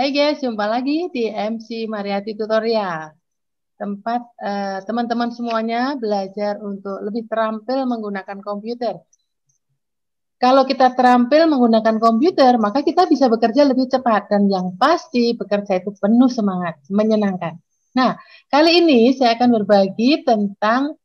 Hai guys, jumpa lagi di MC Mariati Tutorial. Tempat teman-teman semuanya belajar untuk lebih terampil menggunakan komputer. Kalau kita terampil menggunakan komputer, maka kita bisa bekerja lebih cepat. Dan yang pasti bekerja itu penuh semangat, menyenangkan. Nah, kali ini saya akan berbagi tentang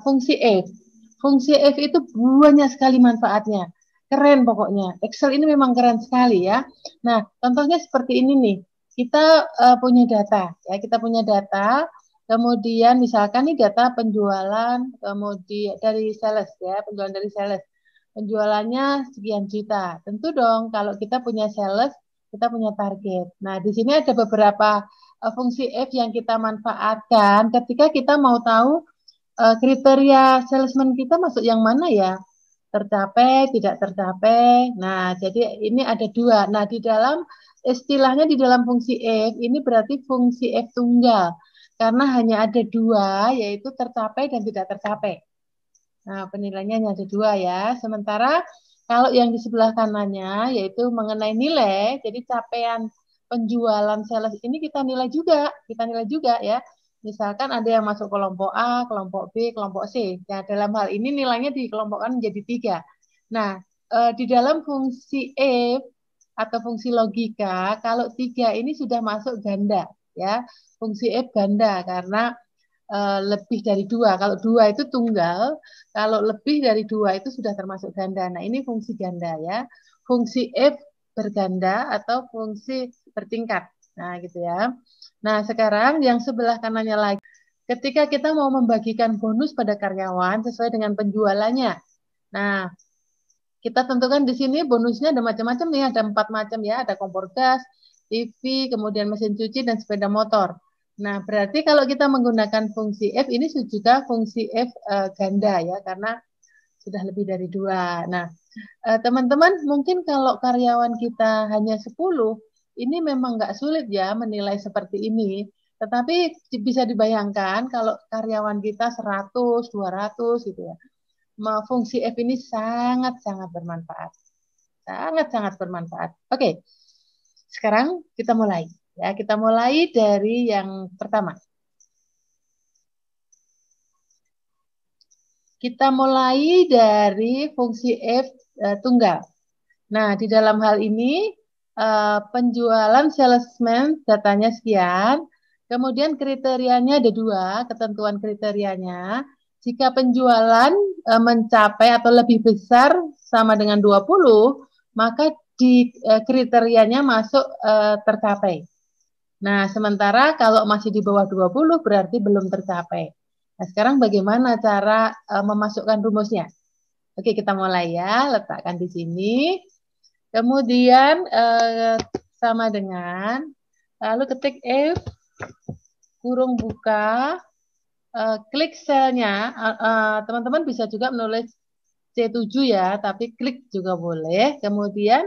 fungsi if. Fungsi if itu banyak sekali manfaatnya. Keren pokoknya. Excel ini memang keren sekali ya. Nah, contohnya seperti ini nih. Kita punya data, ya. Kita punya data, kemudian misalkan nih data penjualan, kemudian dari sales ya, penjualan dari sales. Penjualannya sekian juta. Tentu dong kalau kita punya sales, kita punya target. Nah, di sini ada beberapa fungsi if yang kita manfaatkan ketika kita mau tahu kriteria salesman kita masuk yang mana ya? Tercapai, tidak tercapai. Nah, jadi ini ada dua. Nah, di dalam istilahnya di dalam fungsi if, ini berarti fungsi if tunggal. Karena hanya ada dua, yaitu tercapai dan tidak tercapai. Nah, penilaiannya hanya ada dua ya. Sementara kalau yang di sebelah kanannya, yaitu mengenai nilai, jadi capaian penjualan sales ini kita nilai juga ya. Misalkan ada yang masuk kelompok A, kelompok B, kelompok C. Nah, dalam hal ini nilainya dikelompokkan menjadi 3. Nah, di dalam fungsi if atau fungsi logika, kalau 3 ini sudah masuk ganda, ya. Fungsi if ganda karena lebih dari 2. Kalau 2 itu tunggal, kalau lebih dari 2 itu sudah termasuk ganda. Nah, ini fungsi ganda ya. Fungsi if berganda atau fungsi bertingkat. Nah, gitu ya. Nah, sekarang yang sebelah kanannya lagi. Ketika kita mau membagikan bonus pada karyawan sesuai dengan penjualannya. Nah, kita tentukan di sini bonusnya ada macam-macam nih, ada 4 macam ya, ada kompor gas, TV, kemudian mesin cuci, dan sepeda motor. Nah, berarti kalau kita menggunakan fungsi if, ini juga fungsi if ganda ya, karena sudah lebih dari 2. Nah, teman-teman, mungkin kalau karyawan kita hanya 10, ini memang nggak sulit ya menilai seperti ini. Tetapi bisa dibayangkan kalau karyawan kita 100, 200 gitu ya. Fungsi F ini sangat-sangat bermanfaat. Sangat-sangat bermanfaat. Oke, sekarang kita mulai. Ya, kita mulai dari yang pertama. Kita mulai dari fungsi F tunggal. Nah, di dalam hal ini penjualan salesman datanya sekian, kemudian kriterianya ada 2, ketentuan kriterianya. Jika penjualan mencapai atau lebih besar sama dengan 20, maka di kriterianya masuk tercapai. Nah, sementara kalau masih di bawah 20 berarti belum tercapai. Nah, sekarang bagaimana cara memasukkan rumusnya? Oke, kita mulai ya. Letakkan di sini. Kemudian sama dengan, lalu ketik if, kurung buka, klik selnya. Teman-teman bisa juga menulis C7 ya, tapi klik juga boleh. Kemudian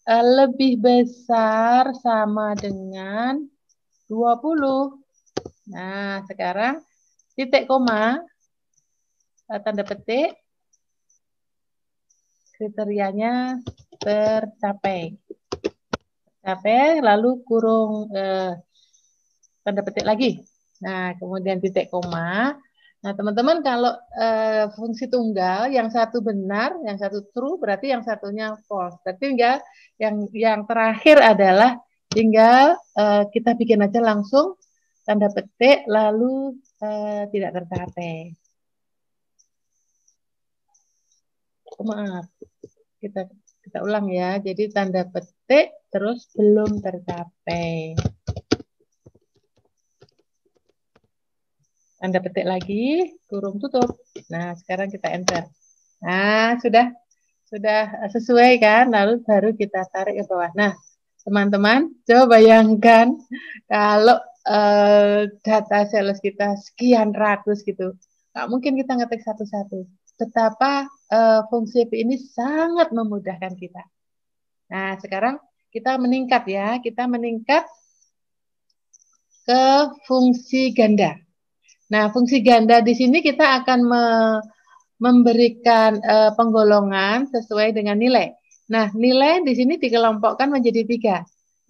lebih besar sama dengan 20. Nah, sekarang titik koma, tanda petik, kriterianya tercapai. Tercapai, lalu kurung tanda petik lagi. Nah, kemudian titik koma. Nah, teman-teman kalau fungsi tunggal yang satu benar, yang satu true, berarti yang satunya false. Berarti tinggal yang terakhir adalah tinggal kita bikin aja langsung tanda petik lalu tidak tercapai. Maaf, kita ulang ya. Jadi tanda petik terus belum tercapai. Tanda petik lagi, kurung tutup. Nah, sekarang kita enter. Nah, sudah sesuai kan? Lalu baru kita tarik ke bawah. Nah, teman-teman, coba bayangkan kalau data sales kita sekian ratus gitu. Nggak mungkin kita ngetik satu-satu. Betapa fungsi ini sangat memudahkan kita. Nah, sekarang kita meningkat ya. Kita meningkat ke fungsi ganda. Nah, fungsi ganda di sini kita akan memberikan penggolongan sesuai dengan nilai. Nah, nilai di sini dikelompokkan menjadi 3.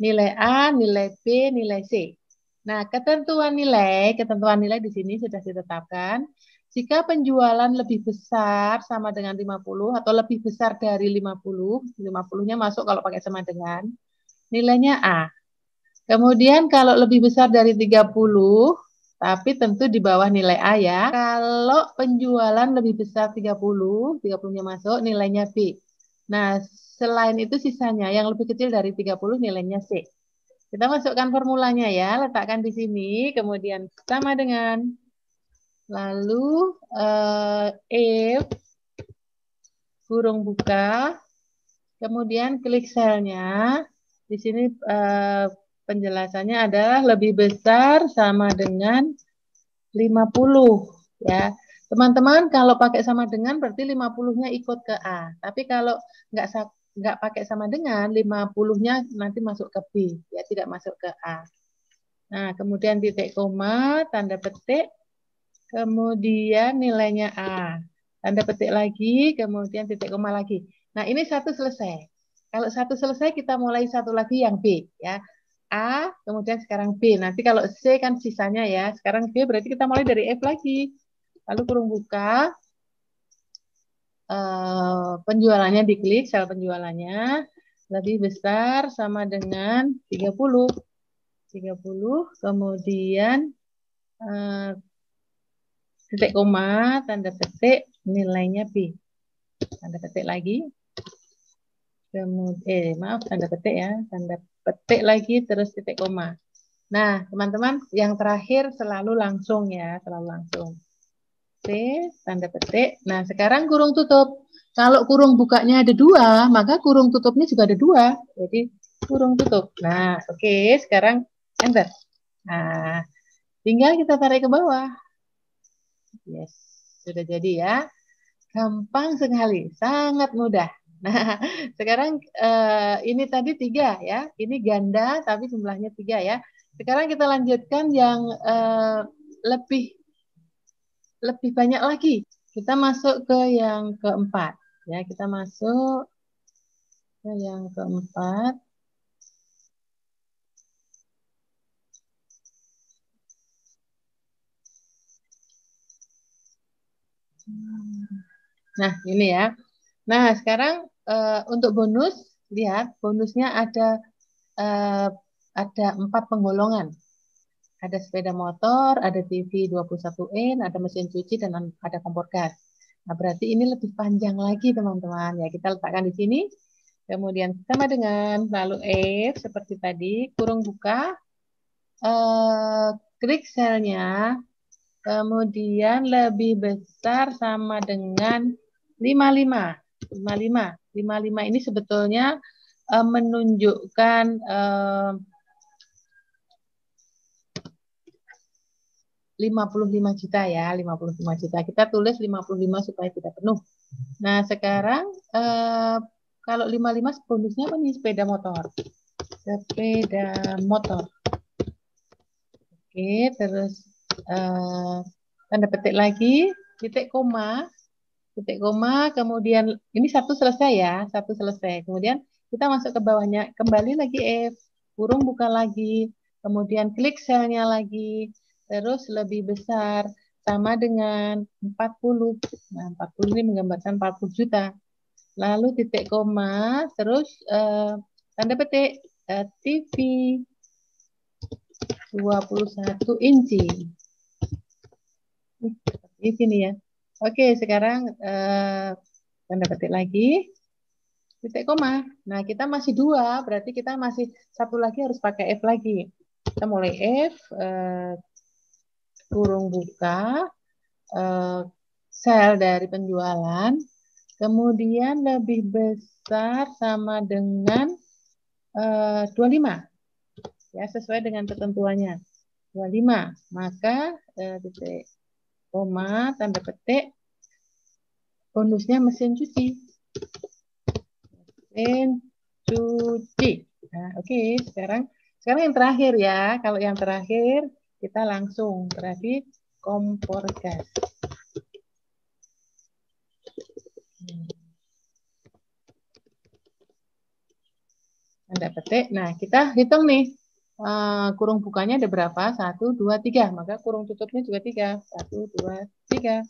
nilai A, nilai B, nilai C. Nah, ketentuan nilai di sini sudah ditetapkan. Jika penjualan lebih besar sama dengan 50 atau lebih besar dari 50, 50-nya masuk kalau pakai sama dengan, nilainya A. Kemudian kalau lebih besar dari 30, tapi tentu di bawah nilai A ya. Kalau penjualan lebih besar 30, 30-nya masuk, nilainya B. Nah, selain itu sisanya yang lebih kecil dari 30 nilainya C. Kita masukkan formulanya ya, letakkan di sini, kemudian sama dengan lalu if kurung buka, kemudian klik selnya. Di sini penjelasannya adalah lebih besar sama dengan 50 ya. Teman-teman kalau pakai sama dengan berarti 50-nya ikut ke A. Tapi kalau nggak nggak pakai sama dengan 50-nya nanti masuk ke B ya, tidak masuk ke A. Nah, kemudian titik koma, tanda petik, kemudian nilainya A. Tanda petik lagi, kemudian titik koma lagi. Nah, ini satu selesai. Kalau satu selesai, kita mulai satu lagi yang B ya. A, kemudian sekarang B. Nanti kalau C kan sisanya ya. Sekarang B berarti kita mulai dari F lagi. Lalu kurung buka, penjualannya diklik, sel penjualannya lebih besar sama dengan 30. 30, kemudian titik koma, tanda petik, nilainya B. Tanda petik lagi. Kemudian, maaf, tanda petik ya. Tanda petik lagi, terus titik koma. Nah, teman-teman, yang terakhir selalu langsung ya, selalu langsung. C, tanda petik. Nah, sekarang kurung tutup. Kalau kurung bukanya ada dua, maka kurung tutupnya juga ada dua. Jadi, kurung tutup. Nah, oke, sekarang enter. Nah, tinggal kita tarik ke bawah. Yes, sudah jadi ya. Gampang sekali, sangat mudah. Nah, sekarang ini tadi 3 ya. Ini ganda, tapi jumlahnya 3 ya. Sekarang kita lanjutkan yang lebih banyak lagi. Kita masuk ke yang keempat. Ya, kita masuk ke yang keempat. Nah, ini ya. Nah, sekarang untuk bonus, lihat bonusnya ada 4 penggolongan. Ada sepeda motor, ada TV 21 in, ada mesin cuci, dan ada kompor gas. Nah, berarti ini lebih panjang lagi, teman-teman. Ya, kita letakkan di sini. Kemudian sama dengan lalu F seperti tadi, kurung buka, klik selnya, kemudian lebih besar sama dengan 55. 55. 55 ini sebetulnya menunjukkan 55 juta ya, 55 juta. Kita tulis 55 supaya tidak penuh. Nah, sekarang kalau 55 bonusnya apa nih? Sepeda motor. Sepeda motor. Oke, terus tanda petik lagi, titik koma, kemudian ini satu selesai ya, satu selesai. Kemudian kita masuk ke bawahnya, kembali lagi F, kurung buka lagi, kemudian klik selnya lagi, terus lebih besar sama dengan 40. Nah, 40 ini menggambarkan 40 juta. Lalu titik koma, terus tanda petik TV 21 inci. Seperti ini ya. Oke, sekarang tanda petik lagi. Titik koma. Nah, kita masih 2, berarti kita masih satu lagi harus pakai F lagi. Kita mulai F, kurung buka, sel dari penjualan, kemudian lebih besar sama dengan 25. Ya, sesuai dengan ketentuannya. 25. Maka titik koma, tanda petik, bonusnya mesin cuci. Mesin cuci. Nah, oke, sekarang yang terakhir ya. Kalau yang terakhir kita langsung berarti kompor gas. tanda petik. Nah, kita hitung nih. Kurung bukanya ada berapa? 1, 2, 3. Maka kurung tutupnya juga 3. 1, 2, 3.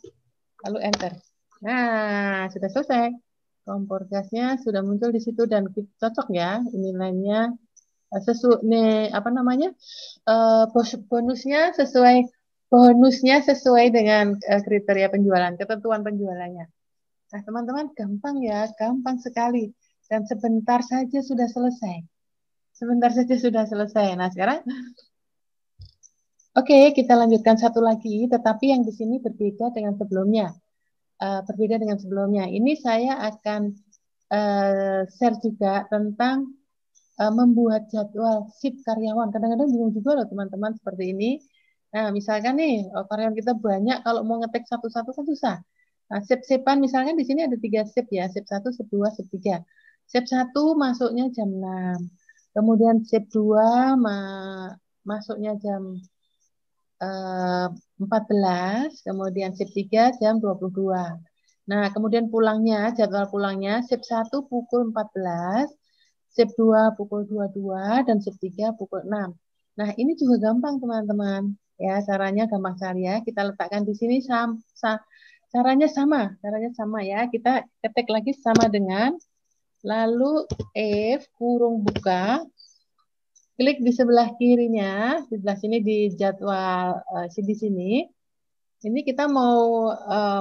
Lalu enter. Nah, sudah selesai. Kompor gasnya sudah muncul di situ dan cocok ya nilainya sesuai apa namanya? Bonusnya sesuai dengan kriteria penjualan, ketentuan penjualannya. Nah, teman-teman gampang ya, gampang sekali dan sebentar saja sudah selesai. Sebentar saja sudah selesai. Nah, sekarang oke, kita lanjutkan satu lagi, tetapi yang di sini berbeda dengan sebelumnya. Berbeda dengan sebelumnya. Ini saya akan share juga tentang membuat jadwal shift karyawan. Kadang-kadang bingung juga loh teman-teman seperti ini. Nah, misalkan nih karyawan kita banyak, kalau mau ngetek satu-satu kan susah. Nah, shift-shiftan misalkan di sini ada 3 shift ya, shift 1, shift 2, shift 3. Shift 1 masuknya jam 6. Kemudian shift 2 masuknya jam 14, kemudian shift 3 jam 22. Nah, kemudian pulangnya, jadwal pulangnya shift 1 pukul 14, shift 2 pukul 22, dan shift 3 pukul 6. Nah, ini juga gampang teman-teman. Ya, caranya gampang sekali ya. Kita letakkan di sini caranya sama ya. Kita ketik lagi sama dengan lalu if kurung buka, klik di sebelah kirinya, di sebelah sini di jadwal di sini. Ini kita mau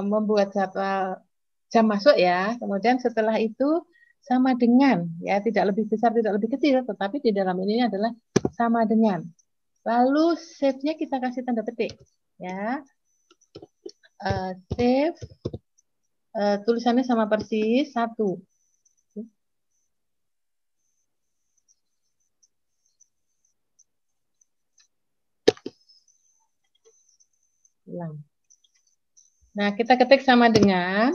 membuat jadwal jam masuk ya. Kemudian setelah itu sama dengan ya, tidak lebih besar, tidak lebih kecil, tetapi di dalam ini adalah sama dengan. Lalu save-nya kita kasih tanda petik ya. Save tulisannya sama persis 1. Ulang. Nah, kita ketik sama dengan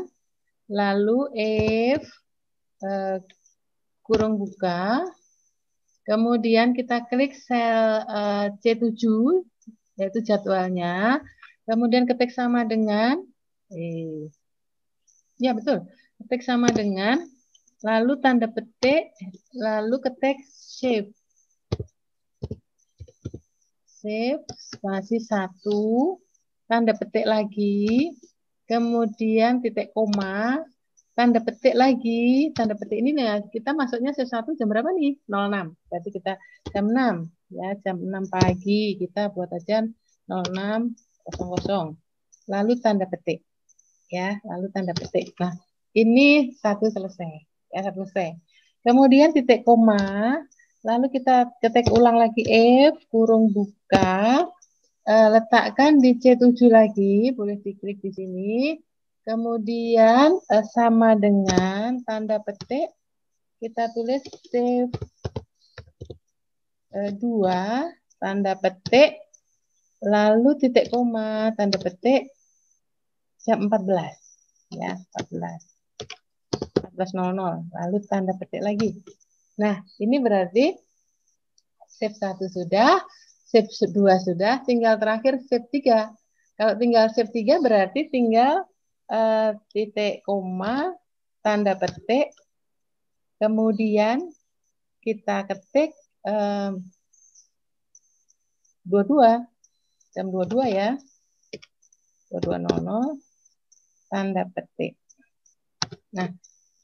lalu if kurung buka, kemudian kita klik sel C7 yaitu jadwalnya, kemudian ketik sama dengan ya betul, ketik sama dengan lalu tanda petik, lalu ketik shift spasi 1, tanda petik lagi, kemudian titik koma, tanda petik lagi, tanda petik ini ya, kita masuknya sesuatu jam berapa nih? 06. Berarti kita jam 6 ya, jam 6 pagi kita buat aja 06.00. Lalu tanda petik. Ya, lalu tanda petik. Nah, ini satu selesai. Ya, satu selesai. Kemudian titik koma, lalu kita ketik ulang lagi if kurung buka, letakkan di C7 lagi, boleh diklik di sini. Kemudian sama dengan tanda petik, kita tulis save 2, tanda petik, lalu titik koma, tanda petik, jam 14. Ya, 14.00, lalu tanda petik lagi. Nah, ini berarti save 1 sudah, save 2 sudah, tinggal terakhir save 3. Kalau tinggal save 3 berarti tinggal titik koma, tanda petik, kemudian kita ketik 22, jam 22 ya, 22.00, tanda petik. Nah,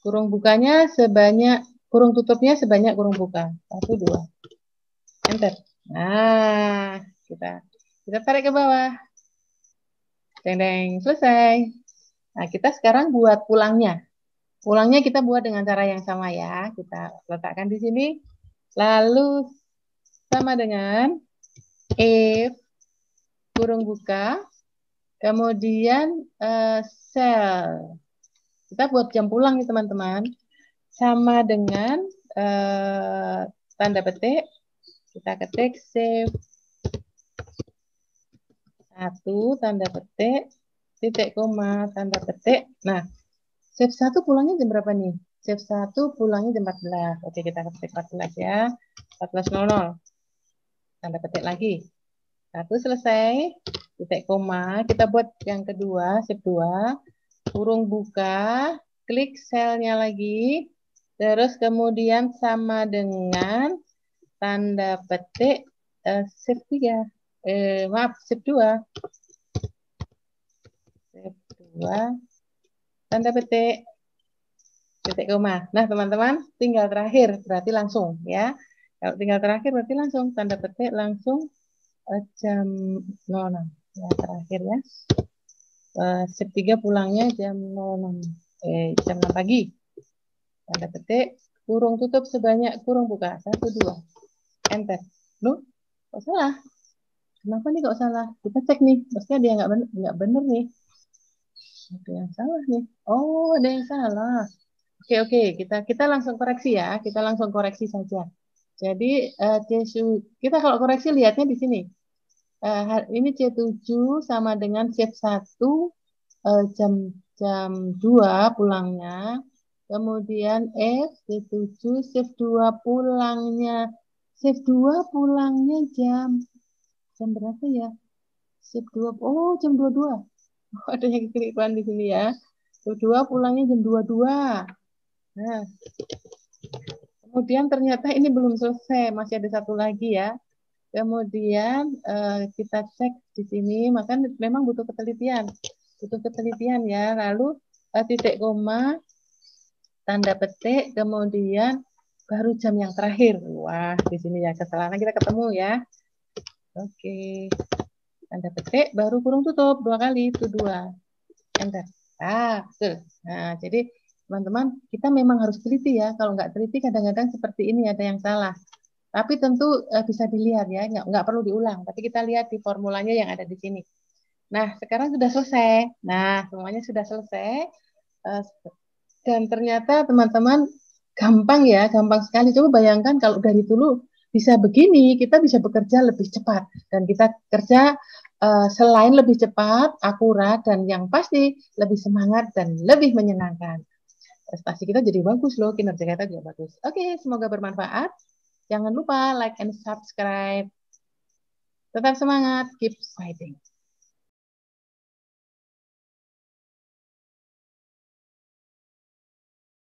kurung bukanya sebanyak, kurung tutupnya sebanyak kurung buka, 1, 2. Enter. Nah, kita tarik ke bawah. Deng, selesai. Nah, kita sekarang buat pulangnya. Pulangnya kita buat dengan cara yang sama ya. Kita letakkan di sini. Lalu sama dengan if kurung buka, kemudian sel. Kita buat jam pulang nih teman-teman. Sama dengan tanda petik. Kita ketik save 1, tanda petik, titik koma, tanda petik. Nah, save 1 pulangnya jam berapa nih? Save 1 pulangnya jam 14. Oke, kita ketik 14 ya. 14.00. Tanda petik lagi. 1 selesai. Titik koma. Kita buat yang kedua, save 2. Kurung buka. Klik selnya lagi. Terus kemudian sama dengan tanda petik shift 3. Maaf, shift 2. Shift 2, tanda petik, titik koma. Nah, teman-teman, tinggal terakhir, berarti langsung ya. Kalau tinggal terakhir berarti langsung, tanda petik langsung jam 06. Ya, terakhir ya. Shift 3 pulangnya jam 06. Jam 6 pagi. Tanda petik, kurung tutup sebanyak kurung buka. 1, 2. Enter. Loh, kok salah? Kenapa nih kok salah? Kita cek nih. Maksudnya dia nggak bener nih. Ada yang salah nih. Oh, ada yang salah. Oke, oke. Kita langsung koreksi ya. Kita langsung koreksi saja. Jadi, kita kalau koreksi lihatnya di sini. Ini C7 sama dengan shift 1 jam jam 2 pulangnya. Kemudian F C7 shift 2 pulangnya. Shift 2 pulangnya jam berapa ya? Shift 2. Oh, jam 22. Oh, ada yang keliruan di sini ya. Shift 2 pulangnya jam 22. Nah, kemudian ternyata ini belum selesai, masih ada satu lagi ya. Kemudian kita cek di sini, maka memang butuh ketelitian ya. Lalu titik koma, tanda petik, kemudian baru jam yang terakhir. Wah, di sini ya kesalahan kita ketemu ya. Oke, tanda petik, baru kurung tutup 2 kali, itu 2. Enter. Betul. Nah, jadi teman-teman, kita memang harus teliti ya. Kalau nggak teliti, kadang-kadang seperti ini ada yang salah. Tapi tentu bisa dilihat ya, nggak perlu diulang. Tapi kita lihat di formulanya yang ada di sini. Nah, sekarang sudah selesai. Nah, semuanya sudah selesai. Dan ternyata teman-teman gampang ya, gampang sekali. Coba bayangkan kalau dari dulu bisa begini, kita bisa bekerja lebih cepat. Dan kita kerja selain lebih cepat, akurat, dan yang pasti lebih semangat dan lebih menyenangkan. Prestasi kita jadi bagus loh, kinerja kita juga bagus. Oke, semoga bermanfaat. Jangan lupa like and subscribe. Tetap semangat, keep fighting.